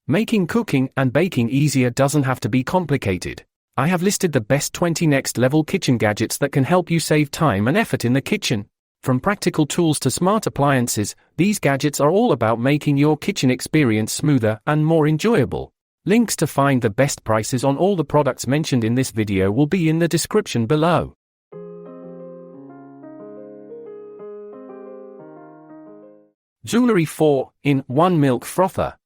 Making cooking and baking easier doesn't have to be complicated. I have listed the best 20 next-level kitchen gadgets that can help you save time and effort in the kitchen. From practical tools to smart appliances, these gadgets are all about making your kitchen experience smoother and more enjoyable. Links to find the best prices on all the products mentioned in this video will be in the description below. Culinary 4-in-1 Milk Frother.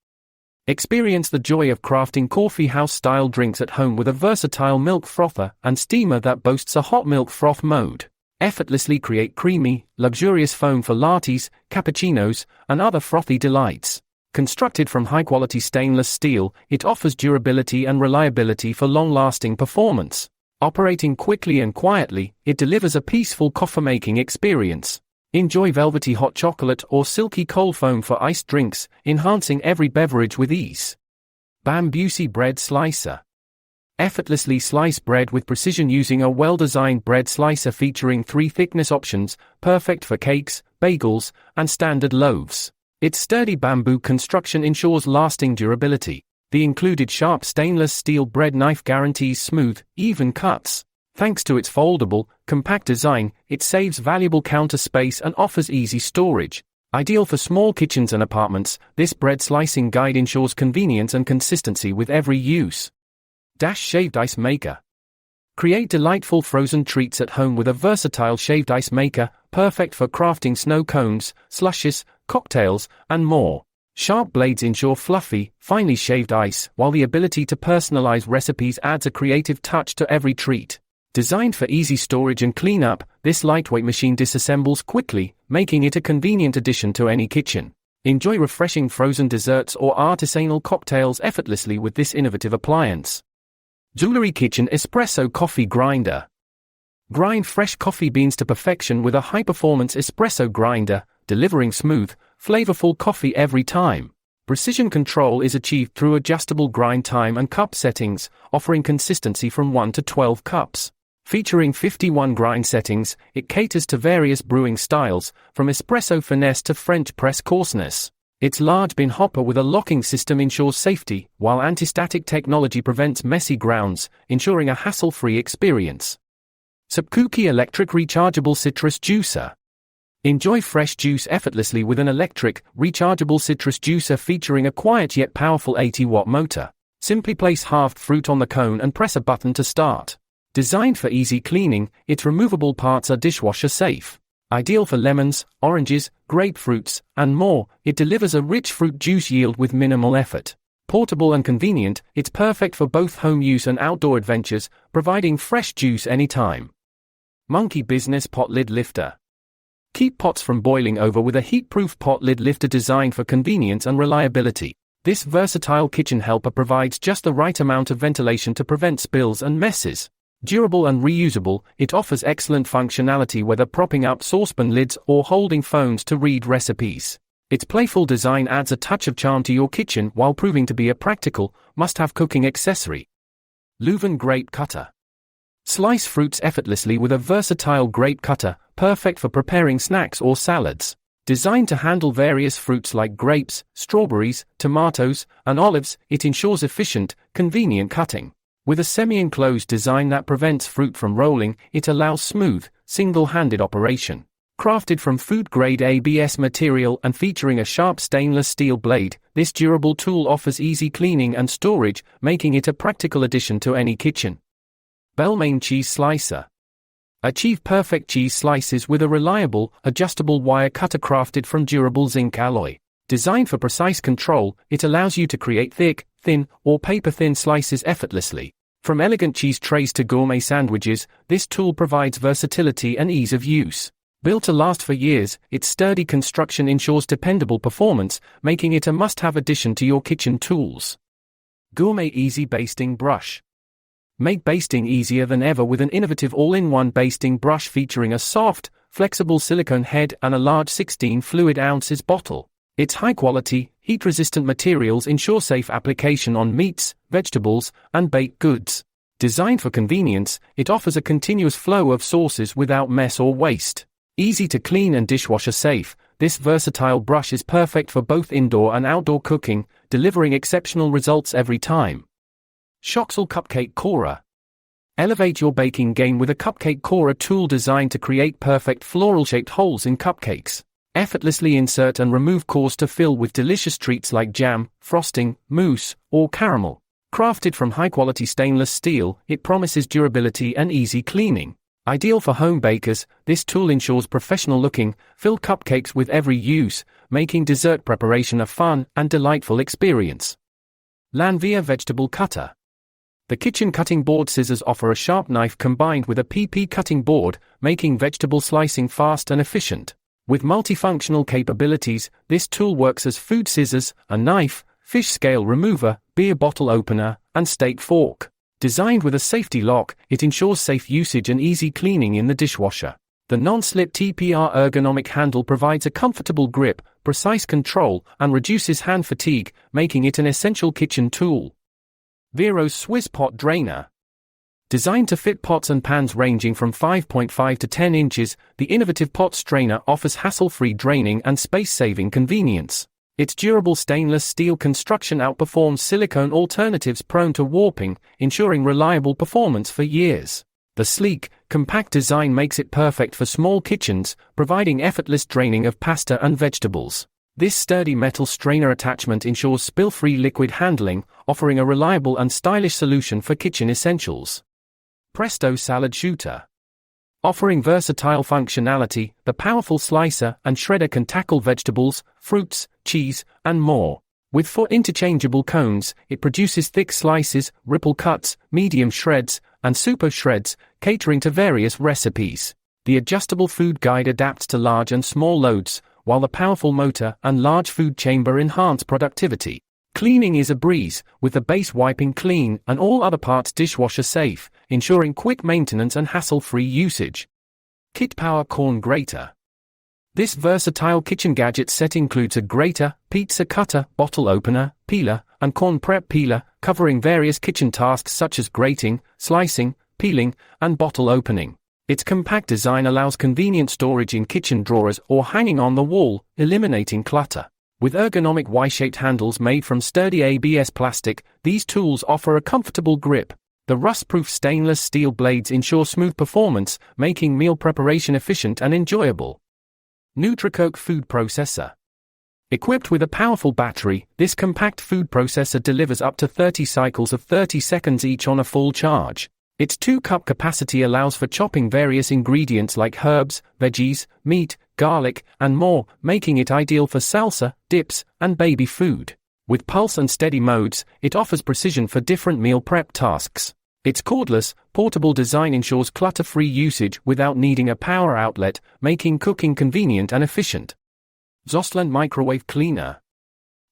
Experience the joy of crafting coffee house-style drinks at home with a versatile milk frother and steamer that boasts a hot milk froth mode. Effortlessly create creamy, luxurious foam for lattes, cappuccinos, and other frothy delights. Constructed from high-quality stainless steel, it offers durability and reliability for long-lasting performance. Operating quickly and quietly, it delivers a peaceful coffee-making experience. Enjoy velvety hot chocolate or silky cold foam for iced drinks, enhancing every beverage with ease. Bambusi Bread Slicer. Effortlessly slice bread with precision using a well-designed bread slicer featuring 3 thickness options, perfect for cakes, bagels, and standard loaves. Its sturdy bamboo construction ensures lasting durability. The included sharp stainless steel bread knife guarantees smooth, even cuts. Thanks to its foldable, compact design, it saves valuable counter space and offers easy storage. Ideal for small kitchens and apartments, this bread slicing guide ensures convenience and consistency with every use. Dash Shaved Ice Maker. Create delightful frozen treats at home with a versatile shaved ice maker, perfect for crafting snow cones, slushes, cocktails, and more. Sharp blades ensure fluffy, finely shaved ice, while the ability to personalize recipes adds a creative touch to every treat. Designed for easy storage and cleanup, this lightweight machine disassembles quickly, making it a convenient addition to any kitchen. Enjoy refreshing frozen desserts or artisanal cocktails effortlessly with this innovative appliance. Culinary Kitchen Espresso Coffee Grinder. Grind fresh coffee beans to perfection with a high-performance espresso grinder, delivering smooth, flavorful coffee every time. Precision control is achieved through adjustable grind time and cup settings, offering consistency from 1 to 12 cups. Featuring 51 grind settings, it caters to various brewing styles, from espresso finesse to French press coarseness. Its large bin hopper with a locking system ensures safety, while anti-static technology prevents messy grounds, ensuring a hassle-free experience. Sapkuki Electric Rechargeable Citrus Juicer. Enjoy fresh juice effortlessly with an electric, rechargeable citrus juicer featuring a quiet yet powerful 80-watt motor. Simply place halved fruit on the cone and press a button to start. Designed for easy cleaning, its removable parts are dishwasher safe. Ideal for lemons, oranges, grapefruits, and more, it delivers a rich fruit juice yield with minimal effort. Portable and convenient, it's perfect for both home use and outdoor adventures, providing fresh juice anytime. Monkey Business Pot Lid Lifter. Keep pots from boiling over with a heat-proof pot lid lifter designed for convenience and reliability. This versatile kitchen helper provides just the right amount of ventilation to prevent spills and messes. Durable and reusable, it offers excellent functionality whether propping up saucepan lids or holding phones to read recipes. Its playful design adds a touch of charm to your kitchen while proving to be a practical, must-have cooking accessory. Leuven Grape Cutter. Slice fruits effortlessly with a versatile grape cutter, perfect for preparing snacks or salads. Designed to handle various fruits like grapes, strawberries, tomatoes, and olives, it ensures efficient, convenient cutting. With a semi-enclosed design that prevents fruit from rolling, it allows smooth, single-handed operation. Crafted from food-grade ABS material and featuring a sharp stainless steel blade, this durable tool offers easy cleaning and storage, making it a practical addition to any kitchen. Bellmain Cheese Slicer. Achieve perfect cheese slices with a reliable, adjustable wire cutter crafted from durable zinc alloy. Designed for precise control, it allows you to create thick, thin, or paper-thin slices effortlessly. From elegant cheese trays to gourmet sandwiches, this tool provides versatility and ease of use. Built to last for years, its sturdy construction ensures dependable performance, making it a must-have addition to your kitchen tools. Gourmet Easy Basting Brush. Make basting easier than ever with an innovative all-in-one basting brush featuring a soft, flexible silicone head and a large 16 fluid ounces bottle. Its high-quality, heat-resistant materials ensure safe application on meats, vegetables, and baked goods. Designed for convenience, it offers a continuous flow of sauces without mess or waste. Easy to clean and dishwasher safe, this versatile brush is perfect for both indoor and outdoor cooking, delivering exceptional results every time. Shoxel Cupcake Corer. Elevate your baking game with a cupcake corer tool designed to create perfect floral-shaped holes in cupcakes. Effortlessly insert and remove cores to fill with delicious treats like jam, frosting, mousse, or caramel. Crafted from high-quality stainless steel, it promises durability and easy cleaning. Ideal for home bakers, this tool ensures professional-looking, filled cupcakes with every use, making dessert preparation a fun and delightful experience. Lanvia Vegetable Cutter. The kitchen cutting board scissors offer a sharp knife combined with a PP cutting board, making vegetable slicing fast and efficient. With multifunctional capabilities, this tool works as food scissors, a knife, fish scale remover, beer bottle opener, and steak fork. Designed with a safety lock, it ensures safe usage and easy cleaning in the dishwasher. The non-slip TPR ergonomic handle provides a comfortable grip, precise control, and reduces hand fatigue, making it an essential kitchen tool. Vero's Swiss Pot Drainer. Designed to fit pots and pans ranging from 5.5 to 10 inches, the innovative pot strainer offers hassle-free draining and space-saving convenience. Its durable stainless steel construction outperforms silicone alternatives prone to warping, ensuring reliable performance for years. The sleek, compact design makes it perfect for small kitchens, providing effortless draining of pasta and vegetables. This sturdy metal strainer attachment ensures spill-free liquid handling, offering a reliable and stylish solution for kitchen essentials. Presto Salad Shooter. Offering versatile functionality, the powerful slicer and shredder can tackle vegetables, fruits, cheese, and more. With 4 interchangeable cones, it produces thick slices, ripple cuts, medium shreds, and super shreds, catering to various recipes. The adjustable food guide adapts to large and small loads, while the powerful motor and large food chamber enhance productivity. Cleaning is a breeze, with the base wiping clean and all other parts dishwasher safe, ensuring quick maintenance and hassle-free usage. Kit Power Corn Grater. This versatile kitchen gadget set includes a grater, pizza cutter, bottle opener, peeler, and corn prep peeler, covering various kitchen tasks such as grating, slicing, peeling, and bottle opening. Its compact design allows convenient storage in kitchen drawers or hanging on the wall, eliminating clutter. With ergonomic Y-shaped handles made from sturdy ABS plastic, these tools offer a comfortable grip. The rust-proof stainless steel blades ensure smooth performance, making meal preparation efficient and enjoyable. NutriCoke Food Processor. Equipped with a powerful battery, this compact food processor delivers up to 30 cycles of 30 seconds each on a full charge. Its 2-cup capacity allows for chopping various ingredients like herbs, veggies, meat, garlic, and more, making it ideal for salsa, dips, and baby food. With pulse and steady modes, it offers precision for different meal prep tasks. Its cordless, portable design ensures clutter-free usage without needing a power outlet, making cooking convenient and efficient. Zosland Microwave Cleaner.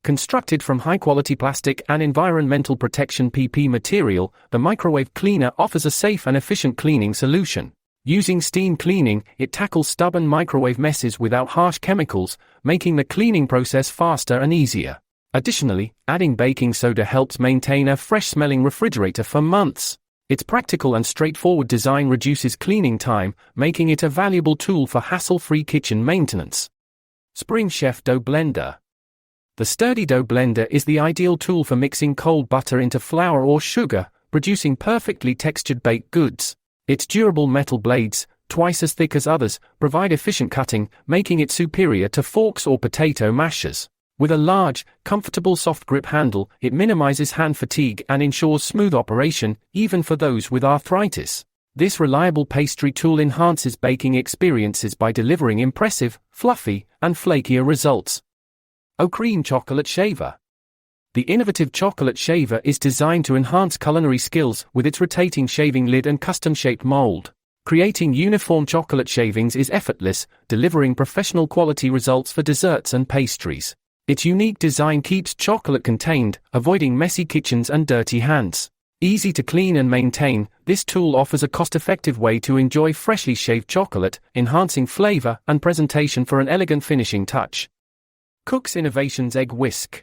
Constructed from high-quality plastic and environmental protection PP material, the microwave cleaner offers a safe and efficient cleaning solution. Using steam cleaning, it tackles stubborn microwave messes without harsh chemicals, making the cleaning process faster and easier. Additionally, adding baking soda helps maintain a fresh-smelling refrigerator for months. Its practical and straightforward design reduces cleaning time, making it a valuable tool for hassle-free kitchen maintenance. Spring Chef Dough Blender. The sturdy dough blender is the ideal tool for mixing cold butter into flour or sugar, producing perfectly textured baked goods. Its durable metal blades, twice as thick as others, provide efficient cutting, making it superior to forks or potato mashers. With a large, comfortable soft grip handle, it minimizes hand fatigue and ensures smooth operation, even for those with arthritis. This reliable pastry tool enhances baking experiences by delivering impressive, fluffy, and flakier results. Cream Chocolate Shaver. The innovative chocolate shaver is designed to enhance culinary skills with its rotating shaving lid and custom-shaped mold. Creating uniform chocolate shavings is effortless, delivering professional quality results for desserts and pastries. Its unique design keeps chocolate contained, avoiding messy kitchens and dirty hands. Easy to clean and maintain, this tool offers a cost-effective way to enjoy freshly shaved chocolate, enhancing flavor and presentation for an elegant finishing touch. Cook's Innovations Egg Whisk.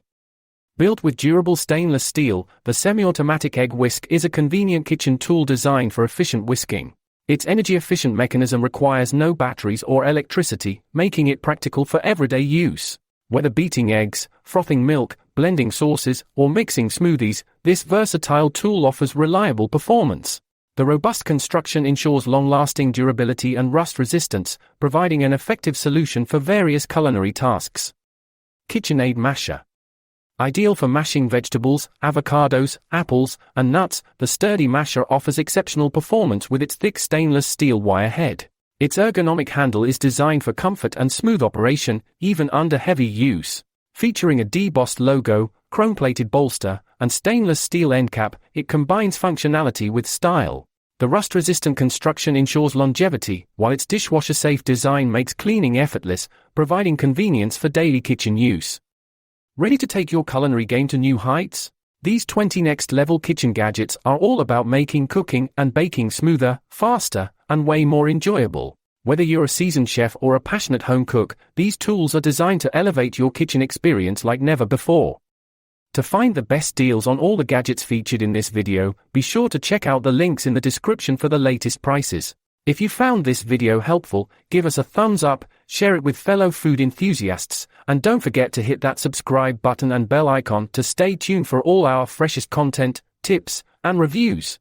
Built with durable stainless steel, the semi-automatic egg whisk is a convenient kitchen tool designed for efficient whisking. Its energy-efficient mechanism requires no batteries or electricity, making it practical for everyday use. Whether beating eggs, frothing milk, blending sauces, or mixing smoothies, this versatile tool offers reliable performance. The robust construction ensures long-lasting durability and rust resistance, providing an effective solution for various culinary tasks. KitchenAid Masher. Ideal for mashing vegetables, avocados, apples, and nuts, the sturdy masher offers exceptional performance with its thick stainless steel wire head. Its ergonomic handle is designed for comfort and smooth operation, even under heavy use. Featuring a debossed logo, chrome-plated bolster, and stainless steel end cap, it combines functionality with style. The rust-resistant construction ensures longevity, while its dishwasher-safe design makes cleaning effortless, providing convenience for daily kitchen use. Ready to take your culinary game to new heights? These 20 next-level kitchen gadgets are all about making cooking and baking smoother, faster, and way more enjoyable. Whether you're a seasoned chef or a passionate home cook, these tools are designed to elevate your kitchen experience like never before. To find the best deals on all the gadgets featured in this video, be sure to check out the links in the description for the latest prices. If you found this video helpful, give us a thumbs up, share it with fellow food enthusiasts, and don't forget to hit that subscribe button and bell icon to stay tuned for all our freshest content, tips, and reviews.